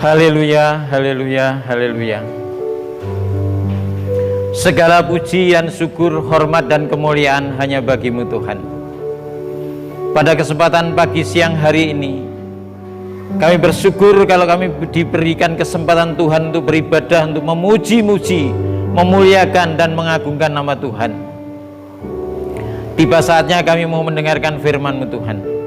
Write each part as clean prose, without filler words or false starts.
Haleluya, haleluya, haleluya. Segala puji dan syukur, hormat dan kemuliaan hanya bagi-Mu Tuhan. Pada kesempatan pagi siang hari ini, kami bersyukur kalau kami diberikan kesempatan Tuhan untuk beribadah, untuk memuji-muji, memuliakan dan mengagungkan nama Tuhan. Tiba saatnya kami mau mendengarkan firman-Mu Tuhan.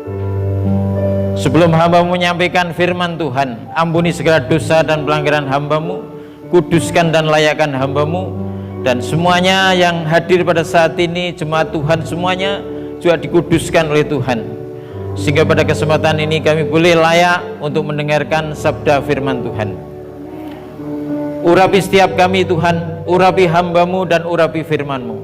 Sebelum hamba-Mu menyampaikan firman Tuhan, ampuni segala dosa dan pelanggaran hamba-Mu, kuduskan dan layakkan hamba-Mu, dan semuanya yang hadir pada saat ini, jemaat Tuhan semuanya juga dikuduskan oleh Tuhan, sehingga pada kesempatan ini kami boleh layak untuk mendengarkan sabda firman Tuhan. Urapi setiap kami Tuhan, urapi hamba-Mu dan urapi firman-Mu,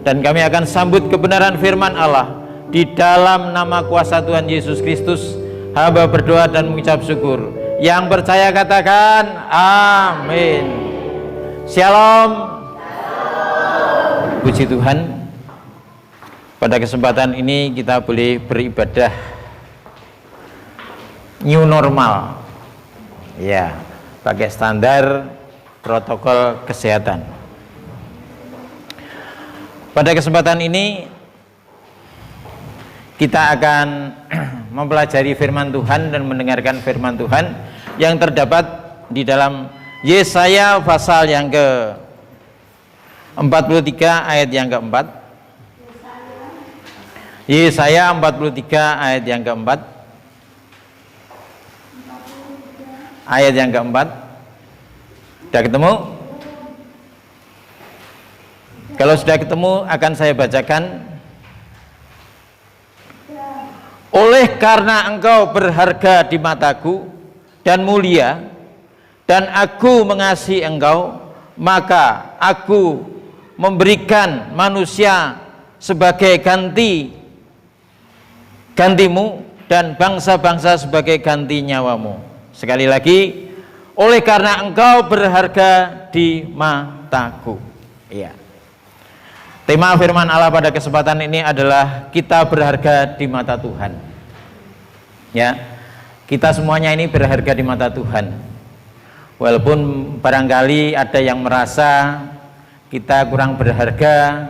dan kami akan sambut kebenaran firman Allah. Di dalam nama kuasa Tuhan Yesus Kristus, hamba berdoa dan mengucap syukur. Yang percaya katakan amin. Shalom. Puji Tuhan, pada kesempatan ini kita boleh beribadah new normal, ya, pakai standar protokol kesehatan. Pada kesempatan ini kita akan mempelajari firman Tuhan dan mendengarkan firman Tuhan yang terdapat di dalam Yesaya pasal yang ke-43 ayat yang keempat. Yesaya 43 ayat yang keempat. Ayat yang keempat. Sudah ketemu? Kalau sudah ketemu akan saya bacakan. Oleh karena engkau berharga di mataku dan mulia, dan aku mengasihi engkau, maka aku memberikan manusia sebagai gantimu, dan bangsa-bangsa sebagai ganti nyawamu. Sekali lagi, oleh karena engkau berharga di mataku. Iya. Tema firman Allah pada kesempatan ini adalah kita berharga di mata Tuhan. Ya, kita semuanya ini berharga di mata Tuhan. Walaupun barangkali ada yang merasa kita kurang berharga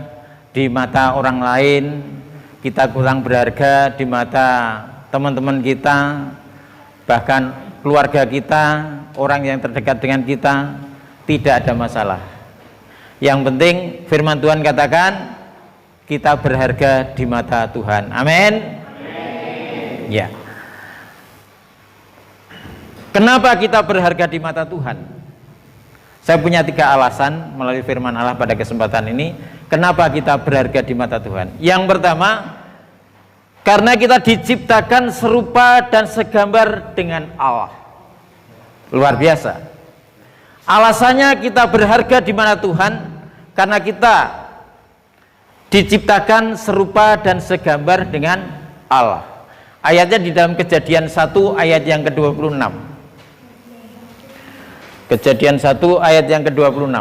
di mata orang lain, kita kurang berharga di mata teman-teman kita, bahkan keluarga kita, orang yang terdekat dengan kita, tidak ada masalah. Yang penting firman Tuhan katakan kita berharga di mata Tuhan. Amin. Ya. Kenapa kita berharga di mata Tuhan? Saya punya 3 alasan melalui firman Allah pada kesempatan ini kenapa kita berharga di mata Tuhan. Yang pertama, karena kita diciptakan serupa dan segambar dengan Allah. Luar biasa. Alasannya kita berharga di mata Tuhan karena kita diciptakan serupa dan segambar dengan Allah. Ayatnya di dalam Kejadian 1 ayat yang ke-26. Kejadian 1 ayat yang ke-26.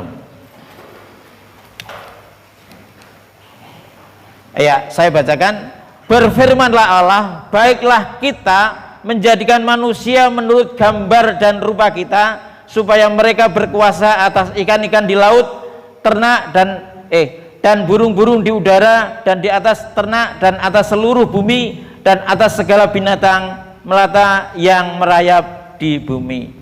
Ya, saya bacakan. Berfirmanlah Allah, baiklah kita menjadikan manusia menurut gambar dan rupa kita, supaya mereka berkuasa atas ikan-ikan di laut, ternak dan burung-burung di udara, dan di atas ternak dan atas seluruh bumi, dan atas segala binatang melata yang merayap di bumi.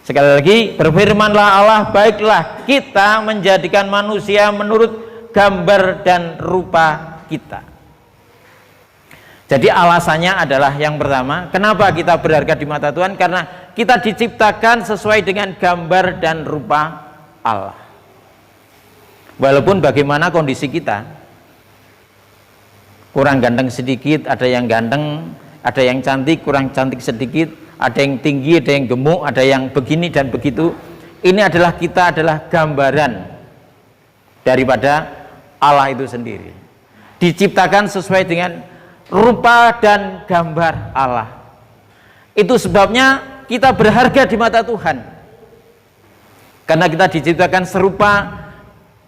Sekali lagi, berfirmanlah Allah, baiklah kita menjadikan manusia menurut gambar dan rupa kita. Jadi alasannya adalah yang pertama, kenapa kita berharga di mata Tuhan? Karena kita diciptakan sesuai dengan gambar dan rupa Allah. Walaupun bagaimana kondisi kita, kurang ganteng sedikit, ada yang ganteng, ada yang cantik, kurang cantik sedikit, ada yang tinggi, ada yang gemuk, ada yang begini dan begitu. Ini adalah kita adalah gambaran daripada Allah itu sendiri. Diciptakan sesuai dengan rupa dan gambar Allah. Itu sebabnya kita berharga di mata Tuhan, karena kita diciptakan serupa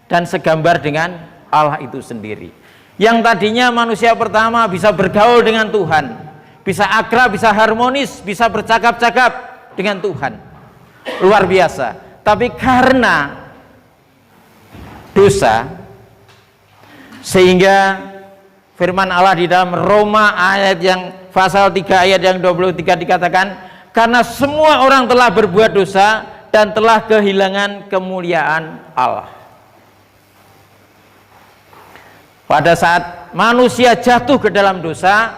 dan segambar dengan Allah itu sendiri. Yang tadinya manusia pertama bisa bergaul dengan Tuhan, bisa akrab, bisa harmonis, bisa bercakap-cakap dengan Tuhan. luar biasa. Tapi karena dosa, sehingga firman Allah di dalam Roma ayat yang pasal 3 ayat yang 23 dikatakan, karena semua orang telah berbuat dosa dan telah kehilangan kemuliaan Allah. Pada saat manusia jatuh ke dalam dosa,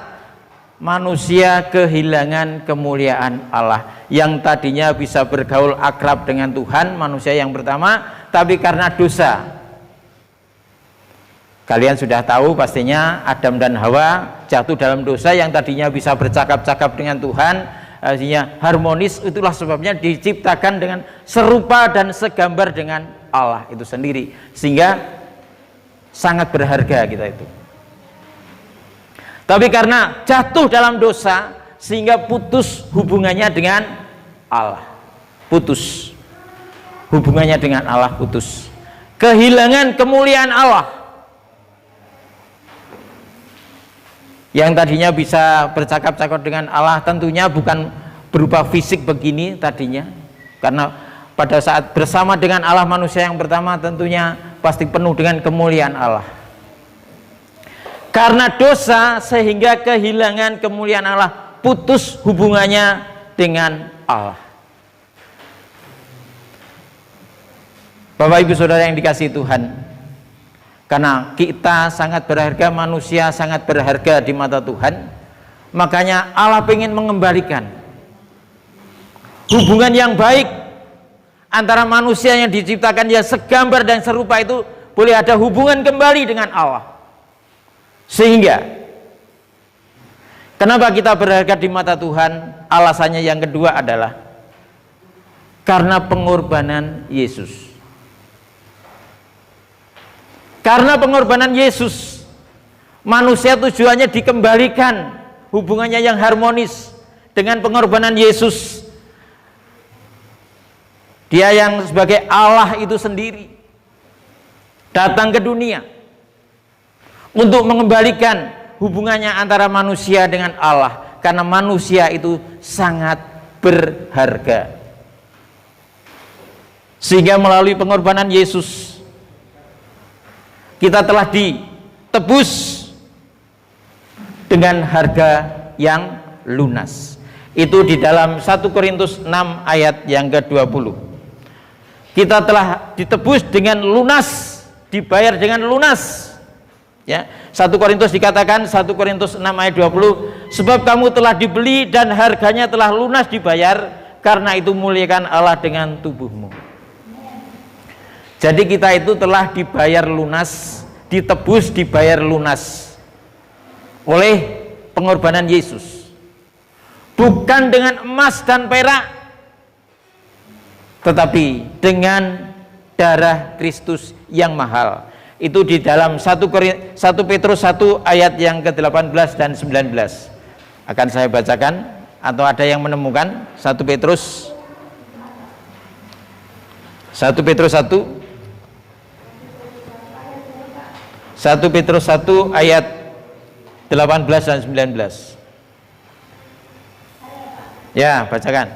manusia kehilangan kemuliaan Allah. Yang tadinya bisa bergaul akrab dengan Tuhan, manusia yang pertama, tapi karena dosa, kalian sudah tahu pastinya Adam dan Hawa jatuh dalam dosa. Yang tadinya bisa bercakap-cakap dengan Tuhan, artinya harmonis, itulah sebabnya diciptakan dengan serupa dan segambar dengan Allah itu sendiri, sehingga sangat berharga kita itu. Tapi karena jatuh dalam dosa, sehingga putus hubungannya dengan Allah, putus hubungannya dengan Allah, putus, kehilangan kemuliaan Allah. Yang tadinya bisa bercakap-cakap dengan Allah, tentunya bukan berupa fisik begini tadinya, karena pada saat bersama dengan Allah, manusia yang pertama tentunya pasti penuh dengan kemuliaan Allah. Karena dosa sehingga kehilangan kemuliaan Allah, putus hubungannya dengan Allah. Bapak Ibu Saudara yang dikasihi Tuhan, karena kita sangat berharga, manusia sangat berharga di mata Tuhan, makanya Allah ingin mengembalikan hubungan yang baik antara manusia yang diciptakan yang segambar dan serupa itu, boleh ada hubungan kembali dengan Allah. Sehingga kenapa kita berharga di mata Tuhan? Alasannya yang kedua adalah karena pengorbanan Yesus. Karena pengorbanan Yesus, manusia tujuannya dikembalikan hubungannya yang harmonis dengan pengorbanan Yesus. Dia yang sebagai Allah itu sendiri datang ke dunia untuk mengembalikan hubungannya antara manusia dengan Allah, karena manusia itu sangat berharga. Sehingga melalui pengorbanan Yesus kita telah ditebus dengan harga yang lunas. Itu di dalam 1 Korintus 6 ayat yang ke-20. Kita telah ditebus dengan lunas, dibayar dengan lunas. Ya, 1 Korintus dikatakan, 1 Korintus 6 ayat 20, sebab kamu telah dibeli dan harganya telah lunas dibayar, karena itu muliakan Allah dengan tubuhmu. Jadi kita itu telah dibayar lunas, ditebus, dibayar lunas oleh pengorbanan Yesus. Bukan dengan emas dan perak, tetapi dengan darah Kristus yang mahal. Itu di dalam 1 Petrus 1 ayat yang ke-18 dan 19. Akan saya bacakan, atau ada yang menemukan 1 Petrus 1 ayat 18 dan 19. Ya, bacakan.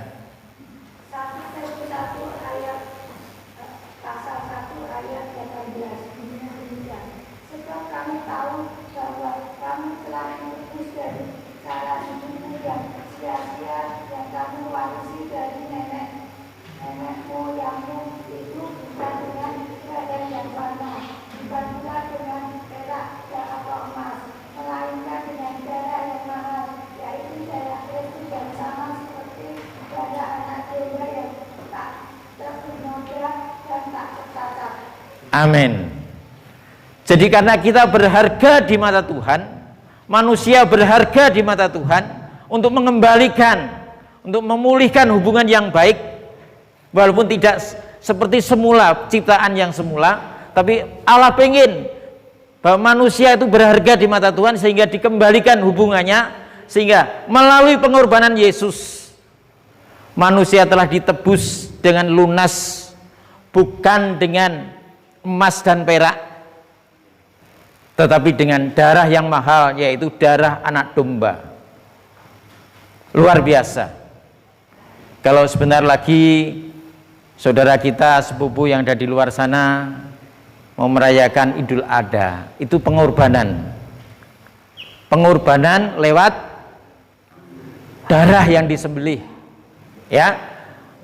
Amin. Jadi karena kita berharga di mata Tuhan, manusia berharga di mata Tuhan, untuk mengembalikan, untuk memulihkan hubungan yang baik, walaupun tidak seperti semula, ciptaan yang semula, tapi Allah pengen bahwa manusia itu berharga di mata Tuhan, sehingga dikembalikan hubungannya, sehingga melalui pengorbanan Yesus, manusia telah ditebus dengan lunas, bukan dengan emas dan perak, tetapi dengan darah yang mahal, yaitu darah anak domba. Luar biasa. Kalau sebentar lagi saudara kita sepupu yang ada di luar sana mau merayakan Idul Adha, itu pengorbanan lewat darah yang disembelih, ya,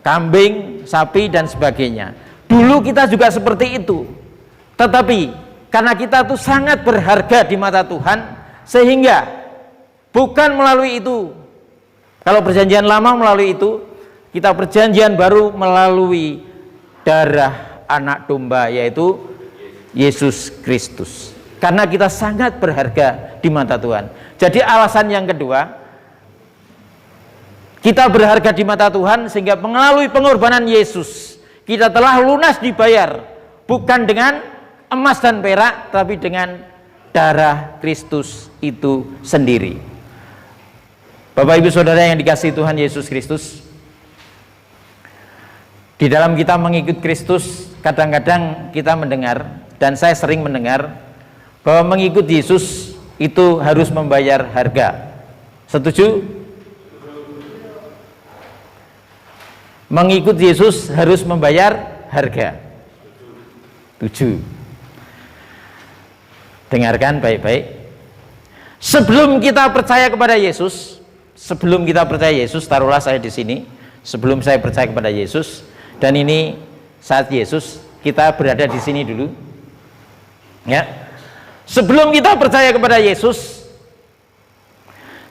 kambing, sapi dan sebagainya. Dulu kita juga seperti itu, tetapi karena kita tuh sangat berharga di mata Tuhan, sehingga bukan melalui itu. Kalau perjanjian lama melalui itu, kita perjanjian baru melalui darah anak domba, yaitu Yesus Kristus. Karena kita sangat berharga di mata Tuhan. Jadi alasan yang kedua, kita berharga di mata Tuhan sehingga melalui pengorbanan Yesus kita telah lunas dibayar, bukan dengan emas dan perak, tapi dengan darah Kristus itu sendiri. Bapak Ibu Saudara yang dikasihi Tuhan Yesus Kristus, di dalam kita mengikut Kristus, kadang-kadang kita mendengar, dan saya sering mendengar, bahwa mengikut Yesus itu harus membayar harga. Setuju? Mengikut Yesus harus membayar harga. Setuju? Dengarkan baik-baik. Sebelum kita percaya kepada Yesus, taruhlah saya di sini. Sebelum saya percaya kepada Yesus, dan ini saat Yesus, kita berada di sini dulu. Ya. Sebelum kita percaya kepada Yesus,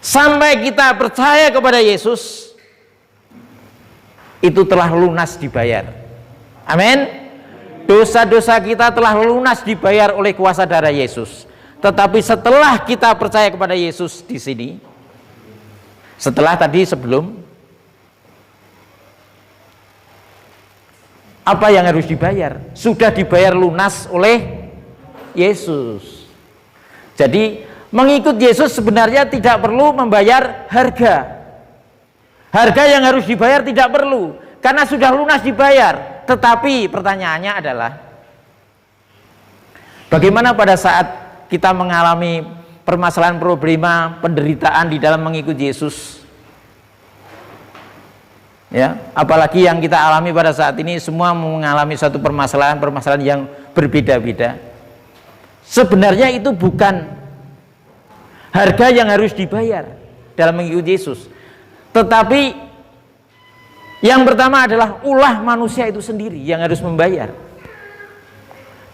sampai kita percaya kepada Yesus, itu telah lunas dibayar. Amin. Dosa-dosa kita telah lunas dibayar oleh kuasa darah Yesus. Tetapi setelah kita percaya kepada Yesus di sini, setelah tadi sebelum, apa yang harus dibayar? Sudah dibayar lunas oleh Yesus. Jadi mengikut Yesus sebenarnya tidak perlu membayar harga. Harga yang harus dibayar tidak perlu, karena sudah lunas dibayar. Tetapi pertanyaannya adalah, bagaimana pada saat kita mengalami permasalahan, problema, penderitaan di dalam mengikut Yesus? Ya, apalagi yang kita alami pada saat ini, semua mengalami satu permasalahan yang berbeda-beda. Sebenarnya itu bukan harga yang harus dibayar dalam mengikuti Yesus, tetapi yang pertama adalah ulah manusia itu sendiri yang harus membayar.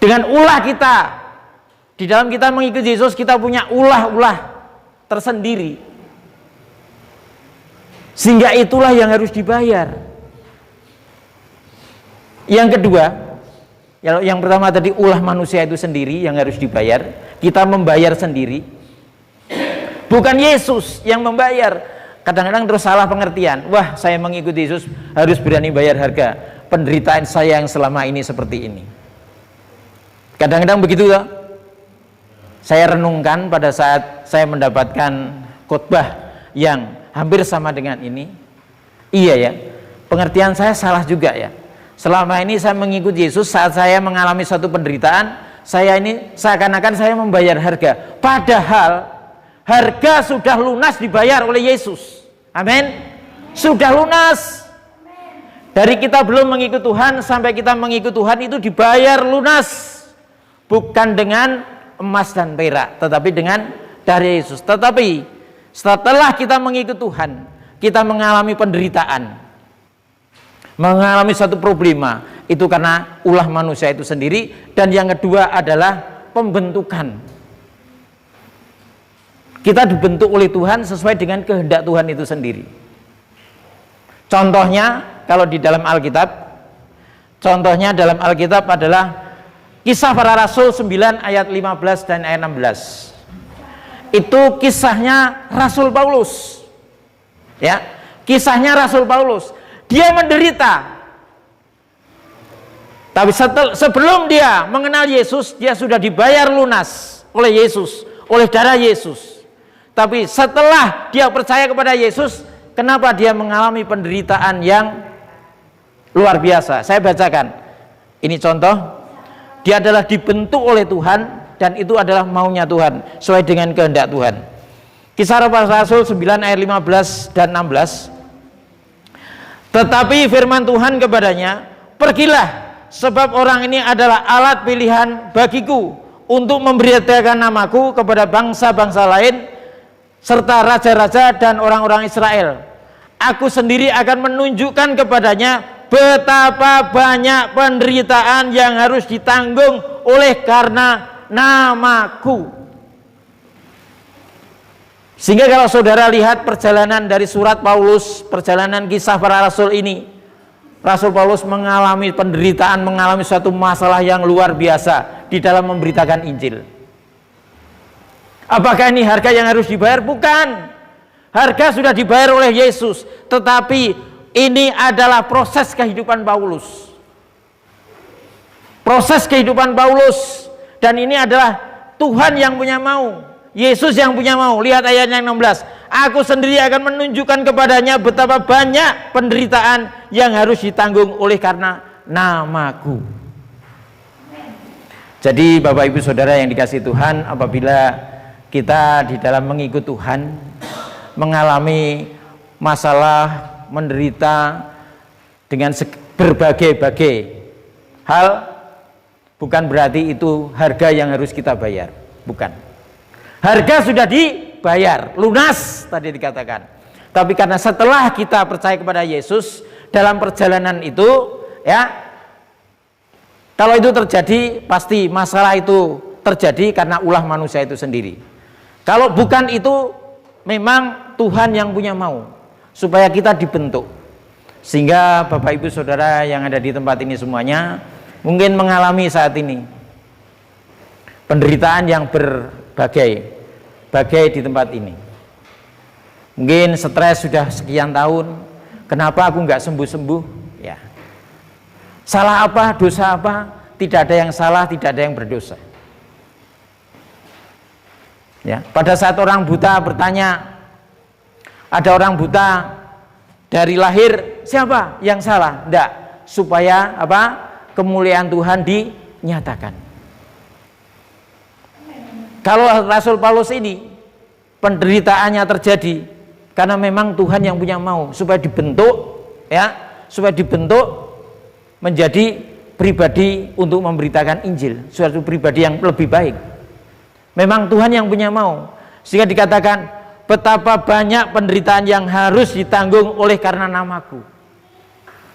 Dengan ulah kita, di dalam kita mengikuti Yesus, kita punya ulah-ulah tersendiri, sehingga itulah yang harus dibayar. Yang kedua, yang pertama tadi ulah manusia itu sendiri yang harus dibayar, kita membayar sendiri, bukan Yesus yang membayar. Kadang-kadang terus salah pengertian, wah saya mengikuti Yesus harus berani bayar harga, penderitaan saya yang selama ini seperti ini. Kadang-kadang begitu ya. Saya renungkan pada saat saya mendapatkan khotbah yang hampir sama dengan ini. Iya ya, pengertian saya salah juga ya. Selama ini saya mengikuti Yesus, saat saya mengalami suatu penderitaan, saya ini seakan-akan saya membayar harga. Padahal harga sudah lunas dibayar oleh Yesus. Amin. Sudah lunas. Dari kita belum mengikut Tuhan sampai kita mengikut Tuhan itu dibayar lunas. Bukan dengan emas dan perak, tetapi dengan darah Yesus. Tetapi setelah kita mengikut Tuhan, kita mengalami penderitaan, mengalami satu problema, itu karena ulah manusia itu sendiri. Dan yang kedua adalah pembentukan. Kita dibentuk oleh Tuhan sesuai dengan kehendak Tuhan itu sendiri. Contohnya kalau di dalam Alkitab, contohnya dalam Alkitab adalah Kisah Para Rasul 9 ayat 15 dan ayat 16. Itu kisahnya Rasul Paulus. Ya, kisahnya Rasul Paulus. Dia menderita, tapi sebelum dia mengenal Yesus, dia sudah dibayar lunas oleh Yesus, oleh darah Yesus. Tapi setelah dia percaya kepada Yesus, kenapa dia mengalami penderitaan yang luar biasa? Saya bacakan, ini contoh. Dia adalah dibentuk oleh Tuhan, dan itu adalah maunya Tuhan, sesuai dengan kehendak Tuhan. Kisah Para Rasul 9 ayat 15 dan 16. Tetapi firman Tuhan kepadanya, pergilah, sebab orang ini adalah alat pilihan bagiku untuk memberitakan namaku kepada bangsa-bangsa lain serta raja-raja dan orang-orang Israel. Aku sendiri akan menunjukkan kepadanya betapa banyak penderitaan yang harus ditanggung oleh karena namaku. Sehingga kalau saudara lihat perjalanan dari surat Paulus, perjalanan kisah para rasul ini, Rasul Paulus mengalami penderitaan, mengalami suatu masalah yang luar biasa di dalam memberitakan Injil. Apakah ini harga yang harus dibayar? Bukan. Harga sudah dibayar oleh Yesus, tetapi ini adalah proses kehidupan Paulus. Proses kehidupan Paulus, dan ini adalah Tuhan yang punya mau, Yesus yang punya mau. Lihat ayat yang 16. Aku sendiri akan menunjukkan kepadanya betapa banyak penderitaan yang harus ditanggung oleh karena namaku. Jadi Bapak Ibu Saudara yang dikasihi Tuhan, apabila kita di dalam mengikut Tuhan mengalami masalah, menderita dengan berbagai-bagai hal, bukan berarti itu harga yang harus kita bayar, bukan. Harga sudah dibayar, lunas tadi dikatakan. Tapi karena setelah kita percaya kepada Yesus dalam perjalanan itu, ya, kalau itu terjadi pasti masalah itu terjadi karena ulah manusia itu sendiri. Kalau bukan itu, memang Tuhan yang punya mau supaya kita dibentuk. Sehingga Bapak Ibu Saudara yang ada di tempat ini semuanya mungkin mengalami saat ini penderitaan yang berbagai di tempat ini. Mungkin stres sudah sekian tahun, kenapa aku nggak sembuh-sembuh? Ya, salah apa, dosa apa? Tidak ada yang salah, tidak ada yang berdosa. Ya, pada saat orang buta bertanya, ada orang buta dari lahir, siapa yang salah? Tidak, supaya apa? Kemuliaan Tuhan dinyatakan. Kalau Rasul Paulus ini penderitaannya terjadi karena memang Tuhan yang punya mau supaya dibentuk, ya, supaya dibentuk menjadi pribadi untuk memberitakan Injil, suatu pribadi yang lebih baik. Memang Tuhan yang punya mau, sehingga dikatakan betapa banyak penderitaan yang harus ditanggung oleh karena namaku.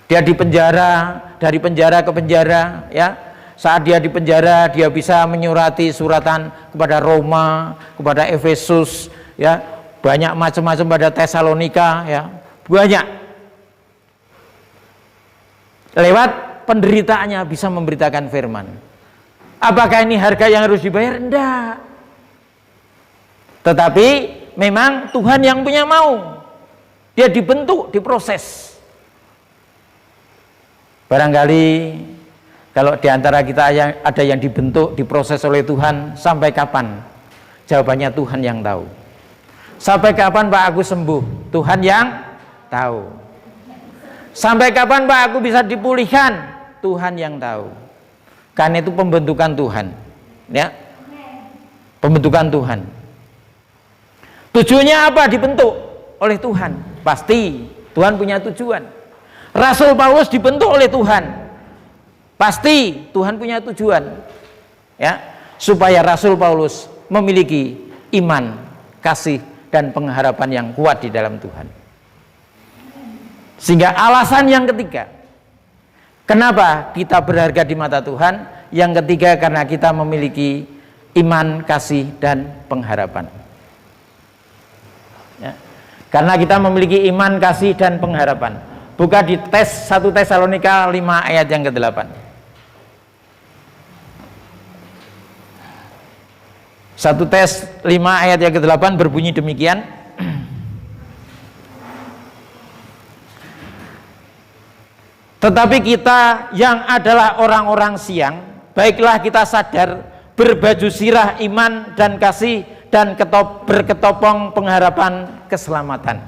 Dia di penjara, dari penjara ke penjara, ya. Saat dia di penjara, dia bisa menyurati suratan kepada Roma, kepada Efesus, ya, banyak macam-macam, pada Tesalonika, ya, banyak. Lewat penderitaannya bisa memberitakan firman. Apakah ini harga yang harus dibayar? Tidak. Tetapi memang Tuhan yang punya mau. Dia dibentuk, diproses. Barangkali kalau diantara kita ada yang dibentuk, diproses oleh Tuhan, sampai kapan? Jawabannya Tuhan yang tahu. Sampai kapan Pak aku sembuh? Tuhan yang tahu. Sampai kapan Pak aku bisa dipulihkan? Tuhan yang tahu. Karena itu pembentukan Tuhan, ya, pembentukan Tuhan. Tujuannya apa dibentuk oleh Tuhan? Pasti Tuhan punya tujuan. Rasul Paulus dibentuk oleh Tuhan. Pasti Tuhan punya tujuan, ya, supaya Rasul Paulus memiliki iman, kasih, dan pengharapan yang kuat di dalam Tuhan. Sehingga alasan yang ketiga, kenapa kita berharga di mata Tuhan? Yang ketiga, karena kita memiliki iman, kasih, dan pengharapan. Ya. Karena kita memiliki iman, kasih, dan pengharapan. Buka di 1 Tesalonika 5 ayat yang ke-8. 1 Tes 5 ayat yang ke-8 berbunyi demikian. Tetapi kita yang adalah orang-orang siang, baiklah kita sadar, berbaju sirah iman dan kasih, dan berketopong pengharapan keselamatan.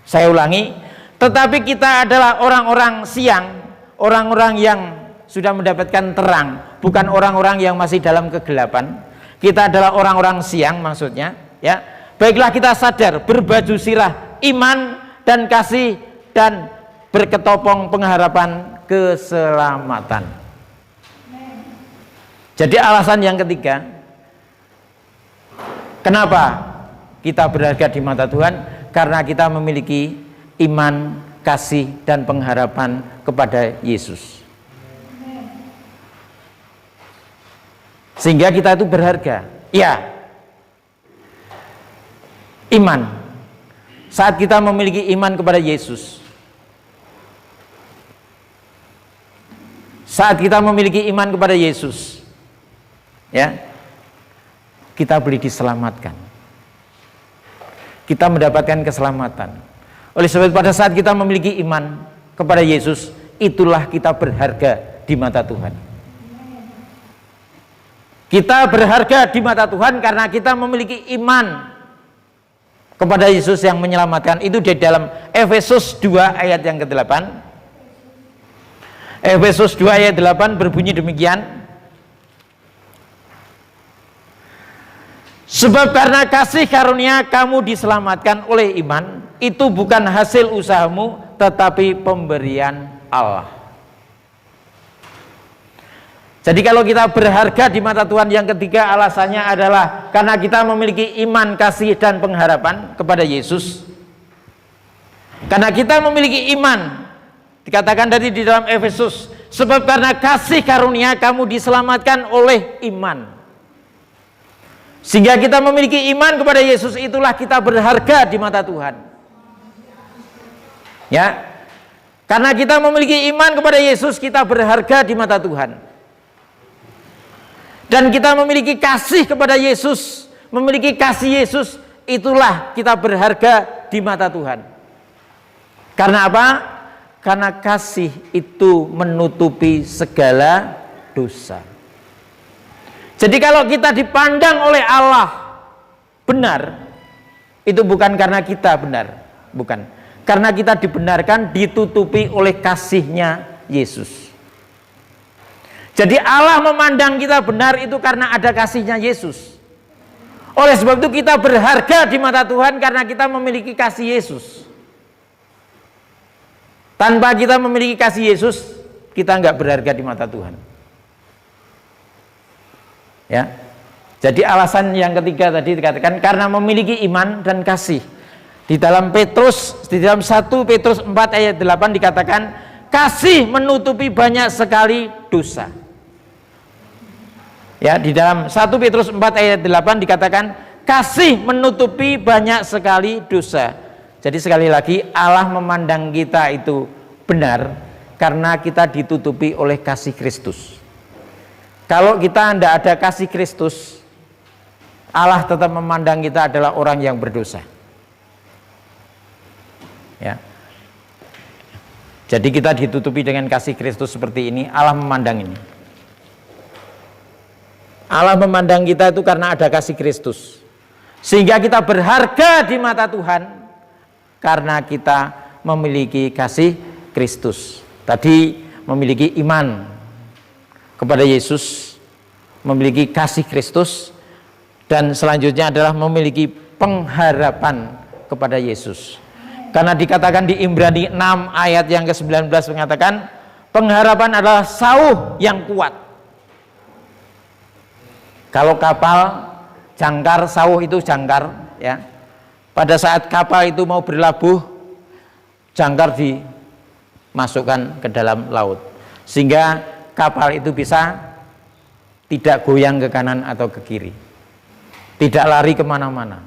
Saya ulangi, tetapi kita adalah orang-orang siang, orang-orang yang sudah mendapatkan terang, bukan orang-orang yang masih dalam kegelapan. Kita adalah orang-orang siang maksudnya, ya. Baiklah kita sadar, berbaju sirah iman dan kasih, dan berketopong pengharapan keselamatan. Jadi alasan yang ketiga, kenapa kita berharga di mata Tuhan? Karena kita memiliki iman, kasih, dan pengharapan kepada Yesus. Sehingga kita itu berharga. Ya, iman. Saat kita memiliki iman kepada Yesus, saat kita memiliki iman kepada Yesus, ya, kita boleh diselamatkan. Kita mendapatkan keselamatan. Oleh sebab itu pada saat kita memiliki iman kepada Yesus, itulah kita berharga di mata Tuhan. Kita berharga di mata Tuhan karena kita memiliki iman kepada Yesus yang menyelamatkan. Itu di dalam Efesus 2 ayat yang ke-8. Efesus 2 ayat 8 berbunyi demikian. Sebab karena kasih karunia kamu diselamatkan oleh iman, itu bukan hasil usahamu, tetapi pemberian Allah. Jadi kalau kita berharga di mata Tuhan, yang ketiga alasannya adalah karena kita memiliki iman, kasih, dan pengharapan kepada Yesus. Karena kita memiliki iman, dikatakan tadi di dalam Efesus, sebab karena kasih karunia kamu diselamatkan oleh iman. Sehingga kita memiliki iman kepada Yesus, itulah kita berharga di mata Tuhan. Ya, karena kita memiliki iman kepada Yesus, kita berharga di mata Tuhan. Dan kita memiliki kasih kepada Yesus, memiliki kasih Yesus, itulah kita berharga di mata Tuhan. Karena apa? Karena kasih itu menutupi segala dosa. Jadi kalau kita dipandang oleh Allah benar, itu bukan karena kita benar, bukan. Karena kita dibenarkan, ditutupi oleh kasihnya Yesus. Jadi Allah memandang kita benar itu karena ada kasihnya Yesus. Oleh sebab itu kita berharga di mata Tuhan karena kita memiliki kasih Yesus. Tanpa kita memiliki kasih Yesus, kita nggak berharga di mata Tuhan. Ya, jadi alasan yang ketiga tadi dikatakan karena memiliki iman dan kasih. Di dalam Petrus, di dalam 1 Petrus 4 ayat 8 dikatakan kasih menutupi banyak sekali dosa. Ya, di dalam 1 Petrus 4 ayat 8 dikatakan kasih menutupi banyak sekali dosa. Jadi sekali lagi Allah memandang kita itu benar karena kita ditutupi oleh kasih Kristus. Kalau kita tidak ada kasih Kristus, Allah tetap memandang kita adalah orang yang berdosa. Ya. Jadi kita ditutupi dengan kasih Kristus seperti ini, Allah memandang ini. Allah memandang kita itu karena ada kasih Kristus. Sehingga kita berharga di mata Tuhan karena kita memiliki kasih Kristus. Tadi memiliki iman kepada Yesus, memiliki kasih Kristus, dan selanjutnya adalah memiliki pengharapan kepada Yesus. Karena dikatakan di Ibrani 6 ayat yang ke-19 mengatakan pengharapan adalah sauh yang kuat. Kalau kapal jangkar, sauh itu jangkar, ya. Pada saat kapal itu mau berlabuh, jangkar dimasukkan ke dalam laut, sehingga kapal itu bisa tidak goyang ke kanan atau ke kiri, tidak lari kemana-mana.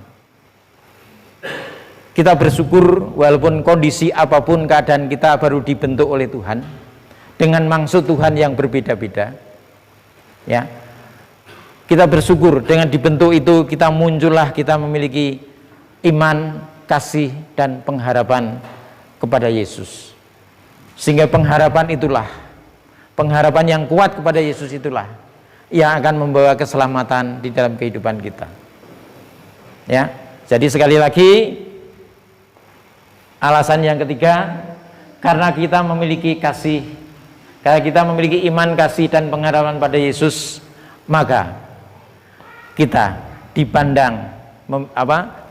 Kita bersyukur walaupun kondisi apapun keadaan kita baru dibentuk oleh Tuhan dengan maksud Tuhan yang berbeda-beda, ya. Kita bersyukur dengan dibentuk itu kita muncullah, kita memiliki iman, kasih, dan pengharapan kepada Yesus. Sehingga pengharapan itulah, pengharapan yang kuat kepada Yesus itulah yang akan membawa keselamatan di dalam kehidupan kita. Ya, jadi sekali lagi alasan yang ketiga, karena kita memiliki kasih, karena kita memiliki iman, kasih, dan pengharapan pada Yesus, maka kita dipandang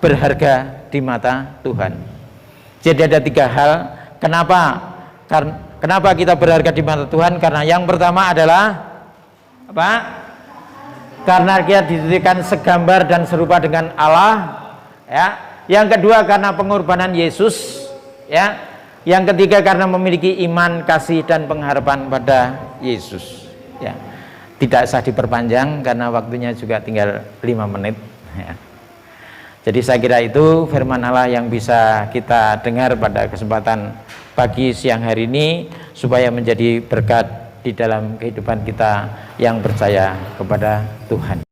berharga di mata Tuhan. Jadi ada tiga hal kenapa Kenapa kita berharga di mata Tuhan? Karena yang pertama adalah apa? Karena kita dijadikan segambar dan serupa dengan Allah, ya. Yang kedua karena pengorbanan Yesus, ya. Yang ketiga karena memiliki iman, kasih dan pengharapan pada Yesus, ya. Tidak usah diperpanjang karena waktunya juga tinggal 5 menit, ya. Jadi saya kira itu firman Allah yang bisa kita dengar pada kesempatan pagi siang hari ini, supaya menjadi berkat di dalam kehidupan kita yang percaya kepada Tuhan.